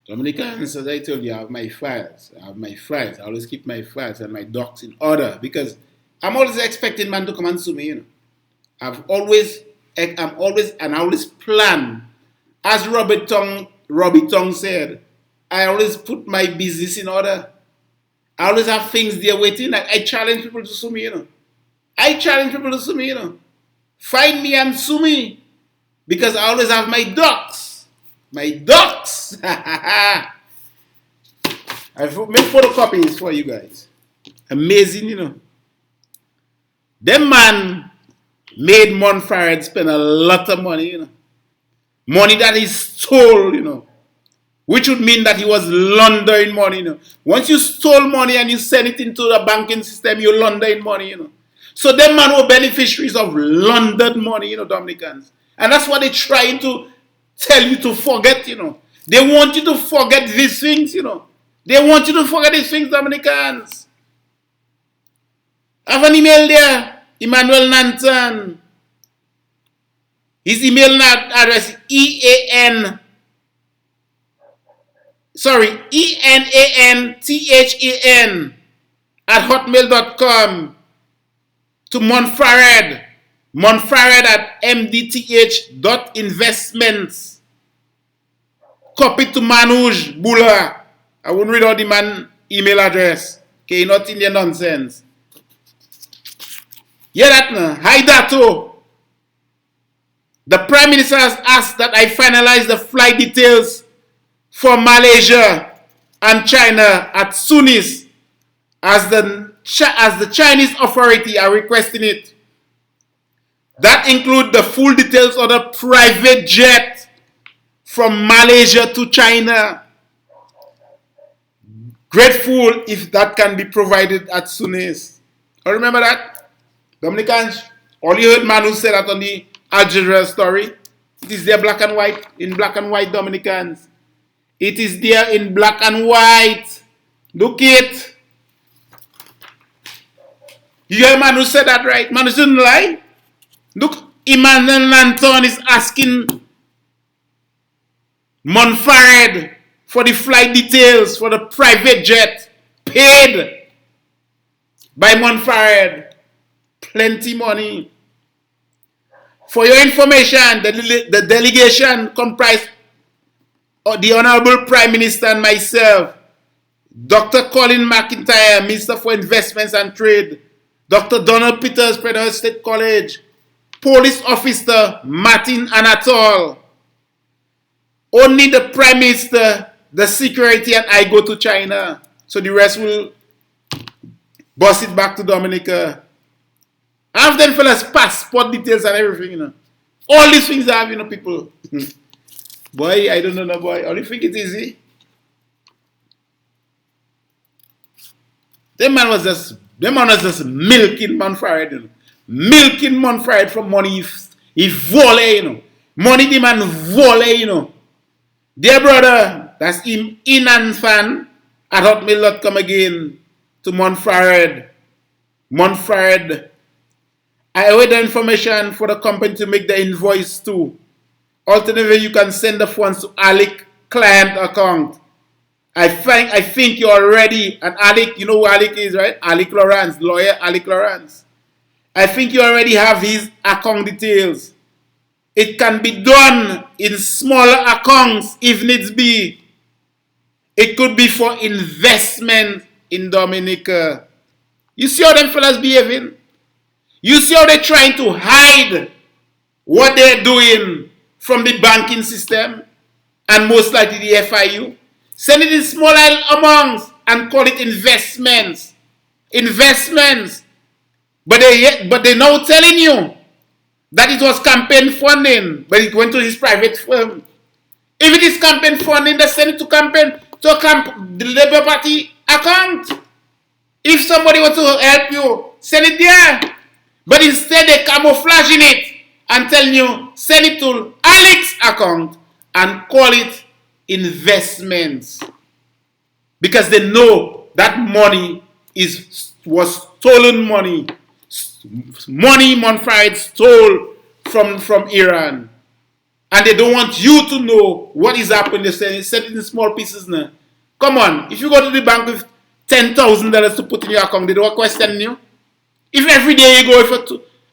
Dominicans, as I told you, I have my files. I have my files. I always keep my files and my docs in order because I'm always expecting man to come and sue me, you know. I always plan. As Robbie Tong said, I always put my business in order. I always have things there waiting. I challenge people to sue me, you know. I challenge people to sue me, you know. Find me and sue me because I always have my docs. My docs. I've made photocopies for you guys. Amazing, you know. Them man made Monfared spend a lot of money, you know. Money that he stole, you know. Which would mean that he was laundering money, you know. Once you stole money and you send it into the banking system, you're laundering money, you know. So them man were beneficiaries of laundered money, you know, Dominicans. And that's what they're trying to tell you to forget, you know. They want you to forget these things, you know. They want you to forget these things, Dominicans. I have an email there, Emmanuel Nanton. His email address ENANTHAN @hotmail.com to Monfared at mdth.investments. Copy to Manoj Bula. I wouldn't read out the man email address. Okay, not in the nonsense. Yeah, that now. Hi, Dato. The Prime Minister has asked that I finalize the flight details for Malaysia and China at soonest as the Chinese authority are requesting it. That include the full details of the private jet from Malaysia to China. Grateful if that can be provided at soonest. I remember that? Dominicans, all you heard Manu say that on the Jazeera story. It is there black and white, in black and white, Dominicans. It is there in black and white. Look it. You hear Manu say that, right? Manu didn't lie. Look, Emmanuel Nanton is asking Monfared for the flight details for the private jet paid by Monfared. Plenty money. For your information, the delegation comprised of the Honorable Prime Minister and myself, Dr. Colin McIntyre, Minister for Investments and Trade, Dr. Donald Peters, President of State College, Police Officer Martin Anatol. Only the Prime Minister, the security, and I go to China. So the rest will bust it back to Dominica. I have them fellas passport details and everything, you know. All these things I have, you know, people. Boy, I don't know, no boy. Only think it's easy. Them man was just milking Monfared, you know. Milking Monfared for money he volley, you know. Money the man volley, you know. Dear brother, that's him Inanthan at hotmail.com again to Monfared. Monfared. I await the information for the company to make the invoice too. Alternatively, you can send the funds to Alec client account. I think you already, and Alec, you know who Alec is, right? Alec Lawrence, lawyer Alec Lawrence. I think you already have his account details. It can be done in smaller accounts if needs be. It could be for investment in Dominica. You see how them fellas behaving? You see how they're trying to hide what they're doing from the banking system and most likely the FIU? Send it in smaller amounts and call it investments. Investments. But they're now telling you that it was campaign funding, but it went to his private firm. If it is campaign funding, they send it to the Labour Party account. If somebody wants to help you, send it there. But instead they camouflaging it and telling you, send it to Alex's account and call it investments. Because they know that money was stolen money. Money Monfared stole from Iran. And they don't want you to know what is happening. They say set it in small pieces now. Come on, if you go to the bank with $10,000 to put in your account, they don't question you. If every day you go for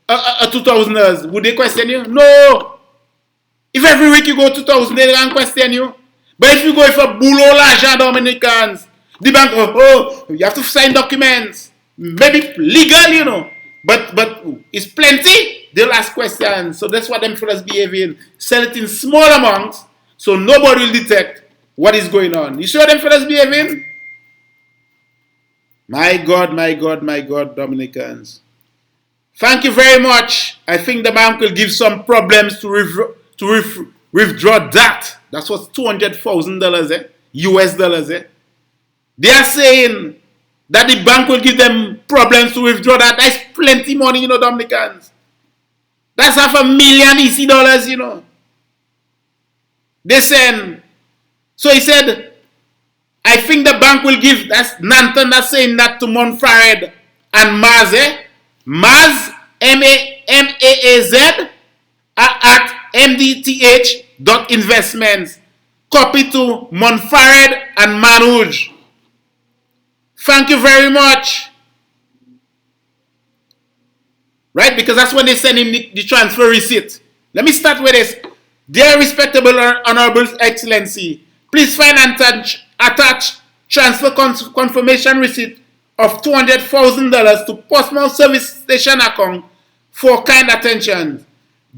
$2,000, would they question you? No. If every week you go 2,000, they don't question you. But if you go for boulot l'argent Dominicans, the bank, you have to sign documents. Maybe legal, you know. But it's plenty, they'll ask questions. So that's what them fellas behaving. Sell it in small amounts so nobody will detect what is going on. You see how them fellas behaving? My God, my God, my God, Dominicans. Thank you very much. I think the bank will give some problems to withdraw that. That's what's $200,000 US dollars. They are saying that the bank will give them problems to withdraw that. That's plenty money, you know, Dominicans. That's $500,000 EC dollars, you know. They said, so he said, I think the bank will give, that's Nanton that's saying that to Monfared and Maz, Maz, M-A-A-Z, at mdth.investments. Copy to Monfared and Manoj. Thank you very much. Right? Because that's when they send him the transfer receipt. Let me start with this. Dear respectable honorable excellency, please find and attach transfer confirmation receipt of $200,000 to Portsmouth Service Station account for kind attention.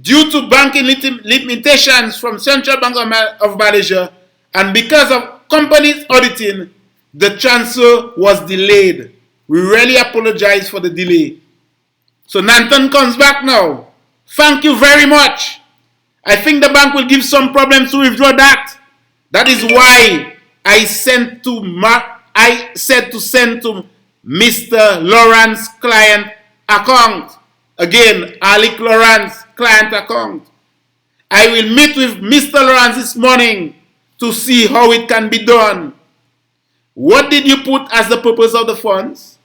Due to banking limitations from Central Bank of Malaysia and because of companies auditing, the transfer was delayed. We really apologize for the delay. So Nanton comes back now. Thank you very much. I think the bank will give some problems to withdraw that. That is why I said to send to Mr. Lawrence client account. Again, Alec Lawrence client account. I will meet with Mr. Lawrence this morning to see how it can be done. What did you put as the purpose of the funds?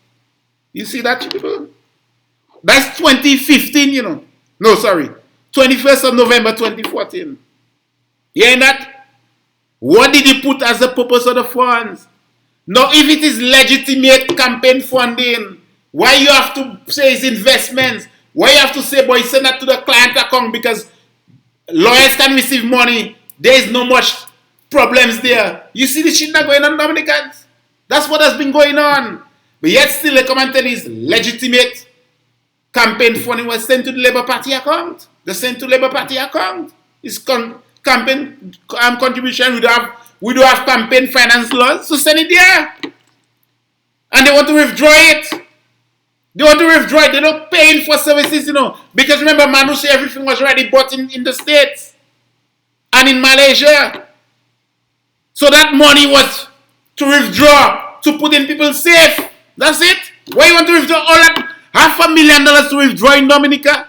You see that, people? That's 2015, you know. No, sorry. 21st of November 2014. You hear that? What did you put as the purpose of the funds? Now, if it is legitimate campaign funding, why you have to say it's investments? Why you have to say, boy, send that to the client account because lawyers can receive money. There is no much problems there. You see the shit that going on, Dominicans? That's what has been going on. But yet still the comment is legitimate campaign funding was sent to the Labour Party account. They sent to Labour Party account. It's campaign contribution. We do have campaign finance laws, so send it there. And they want to withdraw it. They want to withdraw it. They're not paying for services, you know. Because remember, Manu said everything was already bought in the States and in Malaysia. So that money was to withdraw, to put in people safe. That's it. Why you want to withdraw all that? $500,000 to withdraw in Dominica?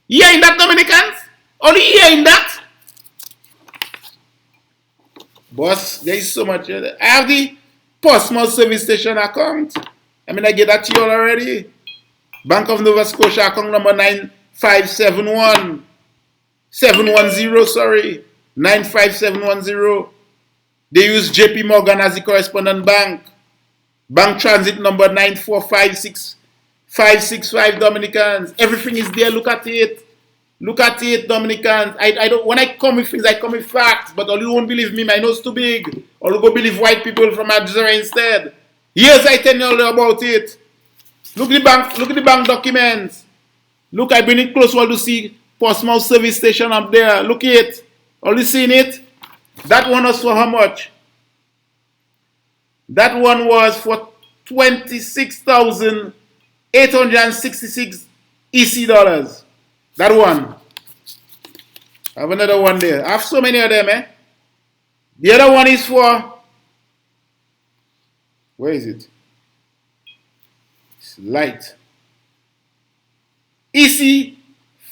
You hearing that, Dominicans? Only hearing that? Boss, there is so much. I have the Portsmouth Service Station account. I mean, I get that to you all already. Bank of Nova Scotia account number 95710, sorry. 95710. They use JP Morgan as the correspondent bank. Bank transit number 9456565 Dominicans. Everything is there. Look at it. Look at it, Dominicans. I don't. When I come with things, I come with facts. But all you won't believe me. My nose too big. Or you go believe white people from Jazeera instead. Yes, I tell you all about it. Look at the bank. Look at the bank documents. Look, I bring it close while to see Portsmouth Service Station up there. Look at it. Are you seeing it? That one was for how much? That one was for 26,866 EC dollars. That one. I have another one there. I have so many of them, eh? The other one is for, where is it? It's light. EC,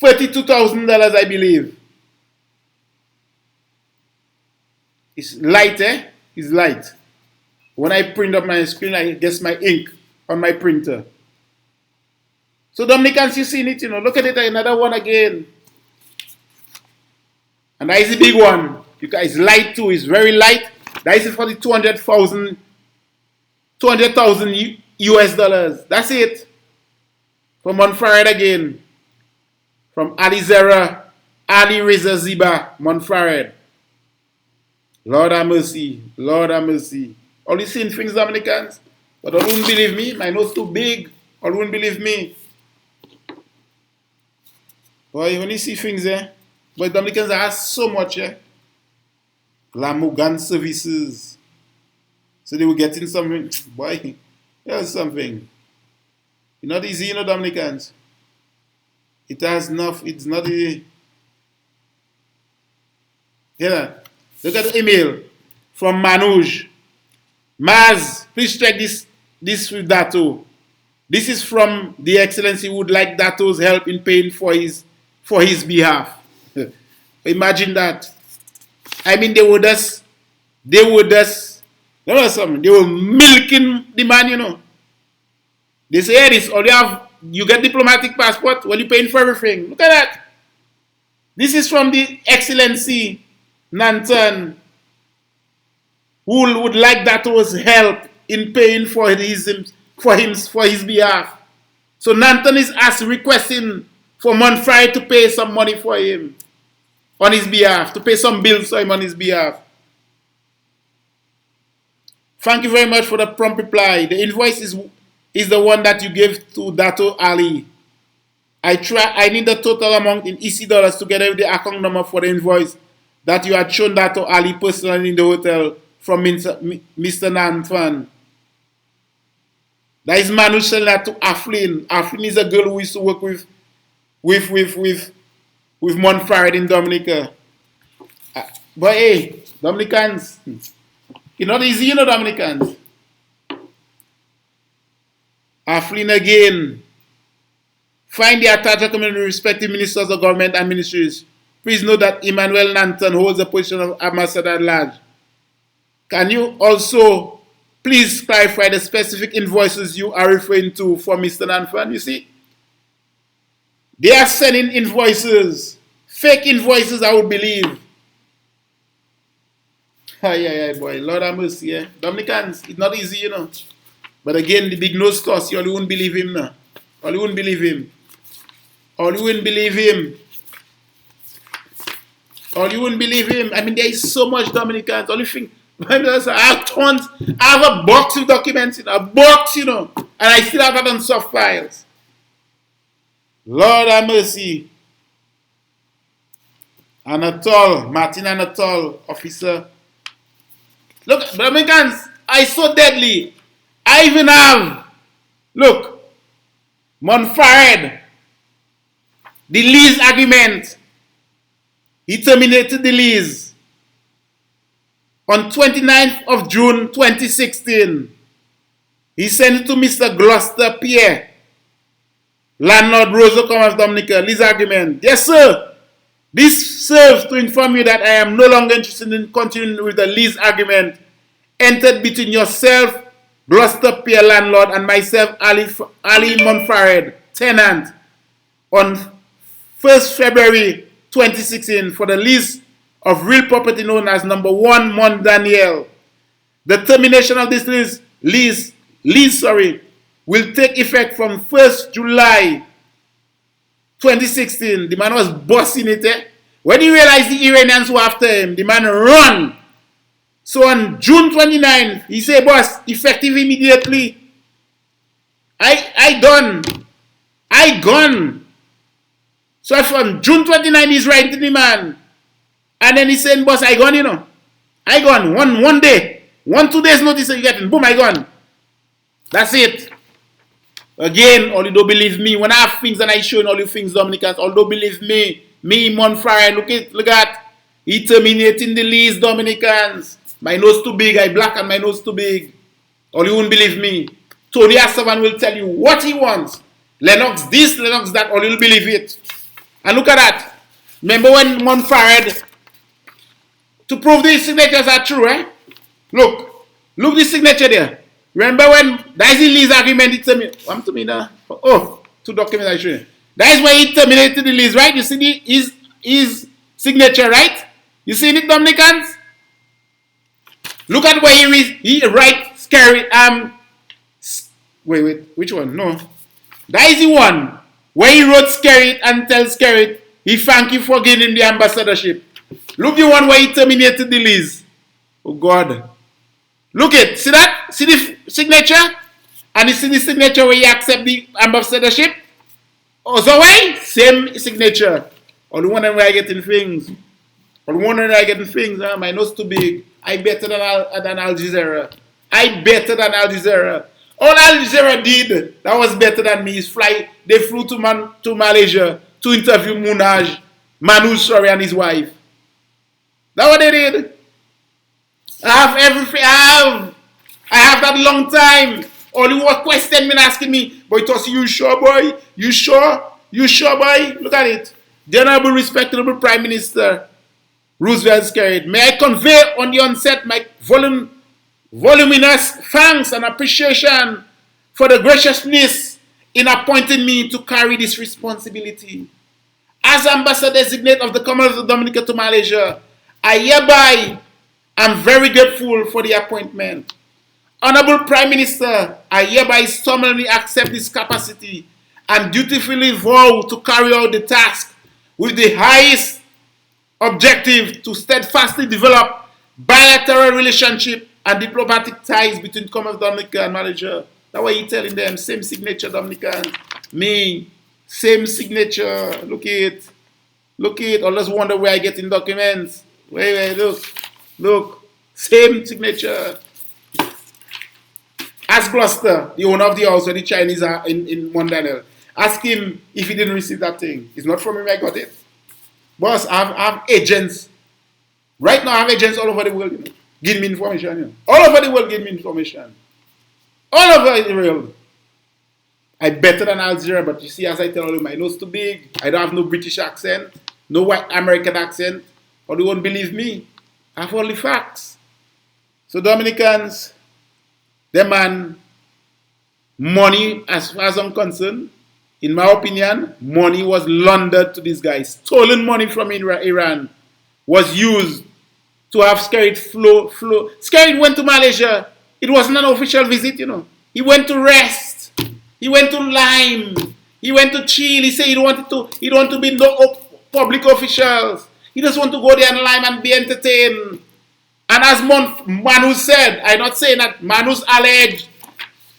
$32,000, I believe. It's light, eh? It's light. When I print up my screen, I guess my ink on my printer. So Dominicans, you seen it, you know. Look at it, another one again. And that is the big one. It's light too. It's very light. That is for the 200,000 US dollars. That's it. From Monfrared again. From Ali Reza Ziba, Monfrared. Lord have mercy. Lord have mercy. All you seen things, Dominicans? But all wouldn't believe me. My nose too big. All wouldn't believe me. Boy, when you see things there, but Dominicans ask so much, yeah. Glamour services. So they were getting something. Boy, here's something. It's not easy, you know, Dominicans. It has enough. It's not easy. Yeah. Look at the email from Manoj. Maz, please check this with Dato. This is from the Excellency who would like Dato's help in paying for his behalf. Imagine that. I mean, they were milking the man, you know. They say, hey, this, all you get diplomatic passport, well, you're paying for everything. Look at that. This is from the Excellency Nanton, who would like Dato's help in paying for his behalf. So Nanton is requesting for Monfray to pay some money for him on his behalf, to pay some bills for him on his behalf. Thank you very much for the prompt reply. The invoice is the one that you gave to Dato Ali. I need the total amount in EC dollars together with the account number for the invoice that you had shown Dato Ali personally in the hotel from Mr. Nanfan. That is Manu selling that to Aflin. Aflin is a girl who used to work with Monfrared in Dominica. But hey, Dominicans, it's not easy, you know, Dominicans. Aflin again. Find the attached document with respective ministers of government and ministries. Please note that Emmanuel Nanton holds the position of ambassador at large. Can you also please clarify the specific invoices you are referring to for Mr. Nanfan? You see, they are sending invoices, fake invoices, I would believe. Ay, boy, Lord have mercy, yeah. Dominicans, it's not easy, you know. But again, the big nose toss, you wouldn't believe him now. You wouldn't believe him. You wouldn't believe him. You wouldn't believe him. I mean, there is so much Dominicans. Only thing, I have a box of documents, a box, you know, and I still have that on soft files. Lord have mercy. Martin Anatol, officer. Look, Dominicans, I so deadly. I even have, look, Monfrared, the lease agreement. He terminated the lease on 29th of June 2016. He sent it to Mr. Gloucester Pierre, landlord Rosa Commerce Dominica, lease agreement. Yes, sir. This serves to inform you that I am no longer interested in continuing with the lease agreement entered between yourself, Gloucester Pierre landlord, and myself, Ali Monfrared, tenant, on 1st February 2016 for the lease of real property known as number 1 Mont Daniel. The termination of this lease will take effect from 1st July 2016. The man was bossing it. When he realized the Iranians were after him, the man run. So on June 29th, he said, boss, effective immediately. I gone. So from June 29th, he's writing to the man. And then he said, boss, I gone, you know. I gone. One day. 2 days notice you getting. Boom, I gone. That's it. Again, all you don't believe me. When I have things and I show all you things, Dominicans, all don't believe me. Me, Monfray, look at. He terminating the lease, Dominicans. My nose too big. I black and my nose too big. All you won't believe me. Tony Asavan will tell you what he wants. Lennox this, Lennox that, all you'll believe it. And look at that. Remember when Monfrared, to prove these signatures are true, eh? Look the signature there. Remember when that is the lease agreement? It's two documents I show you. That is where he terminated the lease, right? You see his signature, right? You see it, Dominicans? Look at where he write scary wait, which one? No. That is the one where he wrote Skerrit and tell Skerrit he thank you for giving the ambassadorship. Look the one where he terminated the lease. Oh God. Look it. See that? See the signature? And you see the signature where he accept the ambassadorship? Oh, so why? Same signature. Or the one where I getting things. Or the one where I getting things. My nose too big. I better than Al Jazeera. I better than Al Jazeera. All Al Jazeera did that was better than me is they flew to Malaysia to interview Manoj, and his wife. That's what they did. I have everything. I have that long time. Only one question been asking me, but it was, you sure, boy? You sure? You sure, boy? Look at it. The Honorable Respectable Prime Minister Roosevelt Skerrit, may I convey on the onset my voluminous thanks and appreciation for the graciousness in appointing me to carry this responsibility. As Ambassador Designate of the Commonwealth of Dominica to Malaysia, I hereby am very grateful for the appointment. Honorable Prime Minister, I hereby solemnly accept this capacity and dutifully vow to carry out the task with the highest objective to steadfastly develop bilateral relationship and diplomatic ties between Commonwealth of Dominica and Malaysia. That's why he's telling them, same signature, Dominican. Me, same signature. Look it. Look it. Always wonder where I get in documents. Wait, look. Look. Same signature. Ask Gloucester, the owner of the house where the Chinese are in Mondanel. Ask him if he didn't receive that thing. It's not from him I got it. Boss, I have agents. Right now I have agents all over the world, you know. Give me information, you know. All over the world give me information. All over the world. I'm better than Al Jazeera, but you see, as I tell you, my nose too big. I don't have no British accent, no white American accent, or they won't believe me. I have all the facts. So Dominicans, the man, money, as far as I'm concerned, in my opinion, money was laundered to these guys. Stolen money from Iran was used to have Skerrit flow. Skerrit went to Malaysia. It wasn't an official visit, you know. He went to rest. He went to Lime. He went to chill. He said he don't want to be no public officials. He just want to go there and Lime and be entertained. And as Manu said, I'm not saying that Manu's alleged.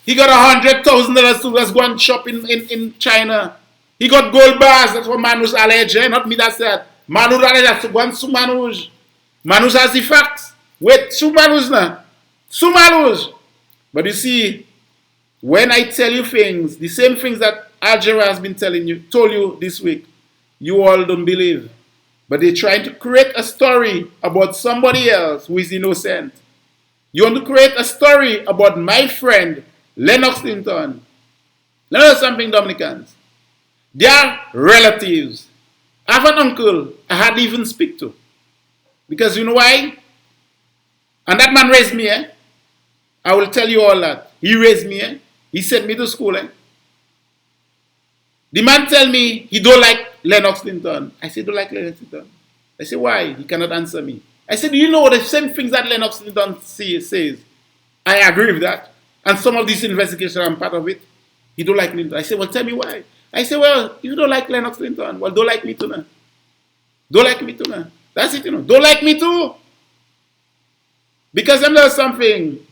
He got $100,000 to just go and shop in China. He got gold bars. That's what Manu's alleged. Not me that said. Manu alleged to go and sue Manuj. Manuj has the facts. Wait, sue Manuj now. Sue Manuj. But you see, when I tell you things, the same things that Al Jazeera has been told you this week, you all don't believe. But they're trying to create a story about somebody else who is innocent. You want to create a story about my friend, Lennox Linton. Let me know something, Dominicans. They are relatives. I have an uncle I hardly even speak to. Because you know why? And that man raised me, eh? I will tell you all that. He raised me, eh? He sent me to school, eh? The man tell me he don't like Lennox Linton. I said, don't like Lennox Linton. I said, why? He cannot answer me. I said, do you know the same things that Lennox Linton says? I agree with that. And some of these investigations, I'm part of it. He don't like Linton. I said, well, tell me why. I said, well, if you don't like Lennox Linton, well, don't like me too now. Don't like me too now. That's it, you know. Don't like me too. Because I'm not something.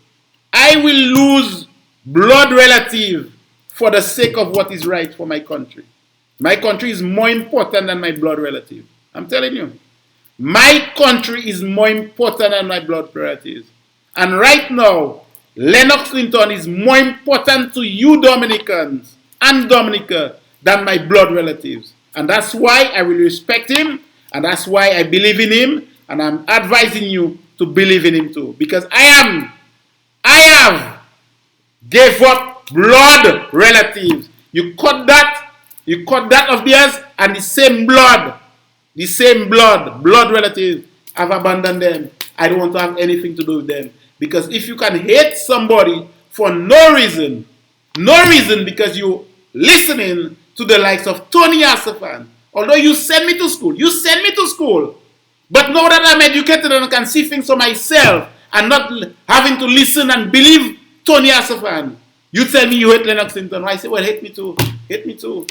I will lose blood relative for the sake of what is right for my country. My country is more important than my blood relative. I'm telling you. My country is more important than my blood relatives. And right now, Lennox Linton is more important to you Dominicans and Dominica than my blood relatives. And that's why I will respect him. And that's why I believe in him. And I'm advising you to believe in him too. Because I have gave up blood relatives. You cut that of theirs, and the same blood relatives, I've abandoned them. I don't want to have anything to do with them. Because if you can hate somebody for no reason because you're listening to the likes of Tony Asafan, although you send me to school, But now that I'm educated and I can see things for myself and not having to listen and believe Tony Asafan, you tell me you hate Lennox Hinton. I say, well, hate me too. Hate me too.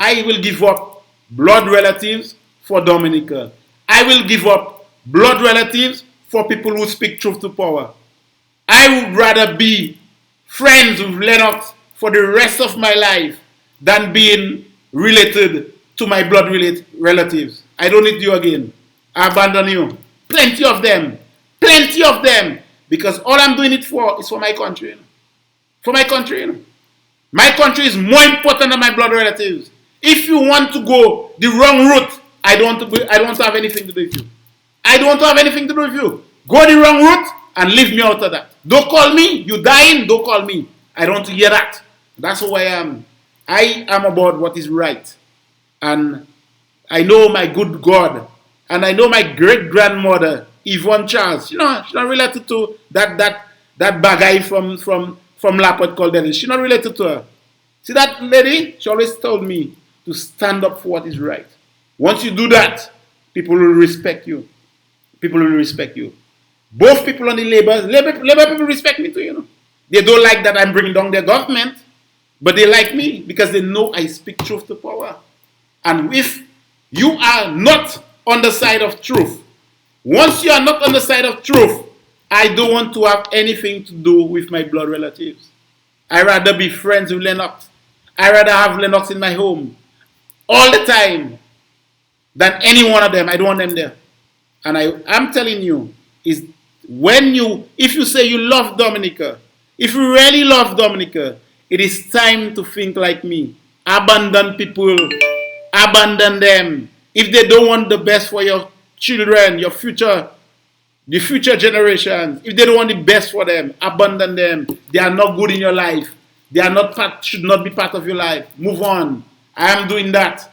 I will give up blood relatives for Dominica. I will give up blood relatives for people who speak truth to power. I would rather be friends with Lennox for the rest of my life than being related to my blood relatives. I don't need you again. I abandon you. Plenty of them. Plenty of them. Because all I'm doing it for is for my country. You know? For my country. You know? My country is more important than my blood relatives. If you want to go the wrong route, I don't want to have anything to do with you. I don't want to have anything to do with you. Go the wrong route and leave me out of that. Don't call me. You dying, don't call me. I don't want to hear that. That's who I am. I am about what is right. And I know my good God. And I know my great-grandmother, Yvonne Charles. She's not related to that bad guy from Lapot called Dennis. She's not related to her. See that lady? She always told me to stand up for what is right. Once you do that, people will respect you. People will respect you. Both people on the labor people respect me too, you know. They don't like that I'm bringing down their government, but they like me because they know I speak truth to power. And if you are not on the side of truth, once you are not on the side of truth, I don't want to have anything to do with my blood relatives. I rather be friends with Lennox. I rather have Lennox in my home all the time than any one of them. I don't want them there. And I'm telling you, is if you say you love Dominica, if you really love Dominica, it is time to think like me. Abandon people. Abandon them. If they don't want the best for your children, your future, the future generations, if they don't want the best for them, abandon them. They are not good in your life. They are not should not be part of your life. Move on. I am doing that.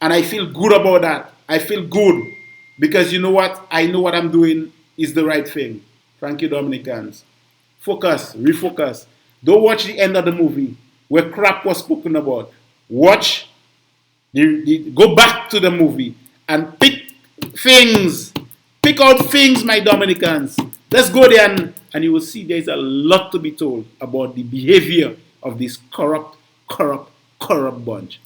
And I feel good about that. I feel good. Because you know what? I know what I'm doing is the right thing. Thank you, Dominicans. Focus. Refocus. Don't watch the end of the movie where crap was spoken about. Watch. Go back to the movie and pick things. Pick out things, my Dominicans. Let's go there and you will see there's a lot to be told about the behavior of this corrupt bunch.